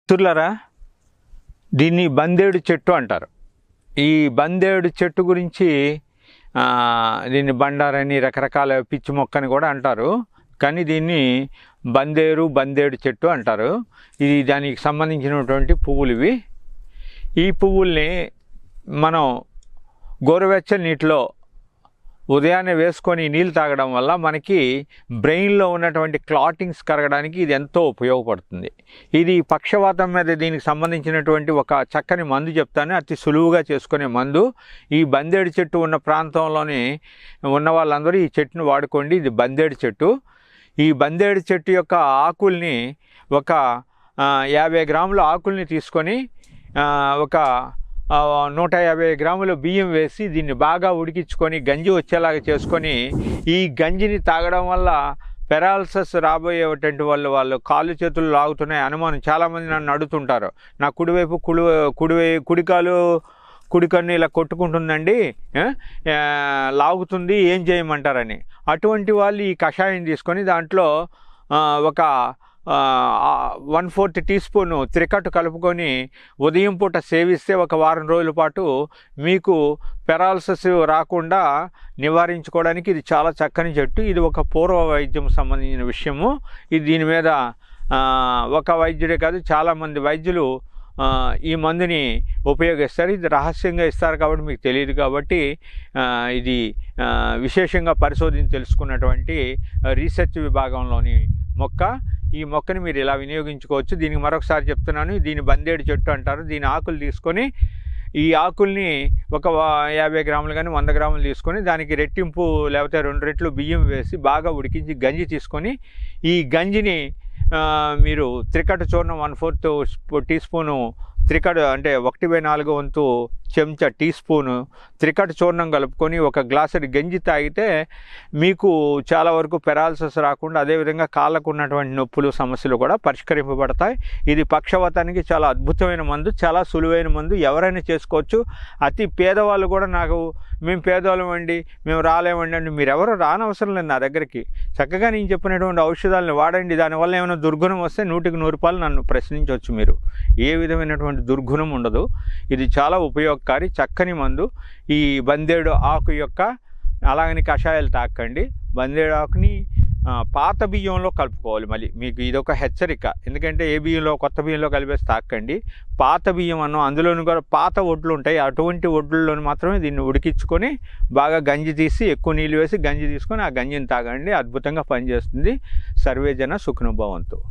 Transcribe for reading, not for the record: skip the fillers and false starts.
మిత్రులారా, దీన్ని బందేడు చెట్టు అంటారు. ఈ బందేడు చెట్టు గురించి దీన్ని బండారని రకరకాల పిచ్చి మొక్కని కూడా అంటారు. కానీ దీన్ని బందేడు చెట్టు అంటారు. ఇది దానికి సంబంధించినటువంటి పువ్వులు ఇవి. ఈ పువ్వుల్ని మనం గోరువెచ్చని నీటిలో ఉదయాన్నే వేసుకొని నీళ్ళు తాగడం వల్ల మనకి బ్రెయిన్లో ఉన్నటువంటి క్లాటింగ్స్ కరగడానికి ఇది ఎంతో ఉపయోగపడుతుంది. ఇది పక్షవాతం మీద దీనికి సంబంధించినటువంటి ఒక చక్కని మందు చెప్తాను, అతి సులువుగా చేసుకునే మందు. ఈ బందేడు చెట్టు ఉన్న ప్రాంతంలోని ఉన్న వాళ్ళందరూ ఈ చెట్టును వాడుకోండి. ఇది బందేడు చెట్టు. ఈ బందేడు చెట్టు యొక్క ఆకుల్ని ఒక 50 గ్రాముల ఆకుల్ని తీసుకొని ఒక 150 గ్రాముల బియ్యం వేసి దీన్ని బాగా ఉడికించుకొని గంజి వచ్చేలాగా చేసుకొని ఈ గంజిని తాగడం వల్ల పెరాలసిస్ రాబోయేటువంటి వాళ్ళు కాళ్ళు చేతులు లాగుతున్నాయి అనుమానం. చాలామంది నన్ను అడుగుతుంటారు, నా కుడివైపు కుడి కన్ను ఇలా కొట్టుకుంటుందండి, లాగుతుంది, ఏం చేయమంటారని. అటువంటి వాళ్ళు ఈ కషాయం తీసుకొని దాంట్లో ఒక 1/4 టీ స్పూను త్రికట్టు కలుపుకొని ఉదయం పూట సేవిస్తే ఒక వారం రోజుల పాటు మీకు పెరాలసిస్ రాకుండా నివారించుకోవడానికి ఇది చాలా చక్కని చెట్టు. ఇది ఒక పూర్వ వైద్యం సంబంధించిన విషయము. ఇది దీని మీద ఒక వైద్యుడే కాదు, చాలామంది వైద్యులు ఈ మందుని ఉపయోగిస్తారు. ఇది రహస్యంగా ఇస్తారు కాబట్టి మీకు తెలియదు. కాబట్టి ఇది విశేషంగా పరిశోధన తెలుసుకున్నటువంటి రీసెర్చ్ విభాగంలోని మొక్క. ఈ మొక్కని మీరు ఇలా వినియోగించుకోవచ్చు. దీనికి మరొకసారి చెప్తున్నాను, దీని బందేడు చెట్టు అంటారు. దీని ఆకులు తీసుకొని ఈ ఆకుల్ని ఒక 50 గ్రాములు కానీ 100 గ్రాములు తీసుకొని దానికి రెట్టింపు లేకపోతే 2 రెట్లు బియ్యం వేసి బాగా ఉడికించి గంజి తీసుకొని ఈ గంజిని మీరు త్రికట్టు చూర్ణం 1/4 టీ స్పూను త్రికట్టు అంటే 1/4 వంతు చెంచా టీ స్పూను త్రికట్టు చూర్ణం కలుపుకొని ఒక గ్లాసుడి గంజి తాగితే మీకు చాలా వరకు పెరాలసిస్ రాకుండా, అదేవిధంగా కాళ్ళకు ఉన్నటువంటి నొప్పులు సమస్యలు కూడా పరిష్కరింపబడతాయి. ఇది పక్షవాతానికి చాలా అద్భుతమైన మందు, చాలా సులువైన మందు, ఎవరైనా చేసుకోవచ్చు. అతి పేదవాళ్ళు కూడా మేము పేదవాళ్ళం అండి, మేము రాలేమండి అంటే మీరు ఎవరు రానవసరం లేదు నా దగ్గరికి. చక్కగా నేను చెప్పినటువంటి ఔషధాలను వాడండి. దానివల్ల ఏమైనా దుర్గుణం వస్తే 100కి 100 రూపాయలు నన్ను ప్రశ్నించవచ్చు. మీరు ఏ విధమైనటువంటి దుర్గుణం ఉండదు. ఇది చాలా ఉపయోగకారి చక్కని మందు. ఈ బందేడు ఆకు యొక్క అలాగని కషాయాలు తాకండి. బందేడు ఆకుని పాత బియ్యంలో కలుపుకోవాలి. మళ్ళీ మీకు ఇదొక హెచ్చరిక, ఎందుకంటే ఏ బియ్యంలో కొత్త బియ్యంలో కలిపేసి తాకండి. పాత బియ్యం అందులోని కూడా పాత ఒడ్లు ఉంటాయి, అటువంటి ఒడ్లలో మాత్రమే దీన్ని ఉడికించుకొని బాగా గంజి తీసి ఎక్కువ నీళ్ళు వేసి గంజి తీసుకొని ఆ గంజిని తాగండి. అద్భుతంగా పనిచేస్తుంది. సర్వేజన సుఖినో భవంతు.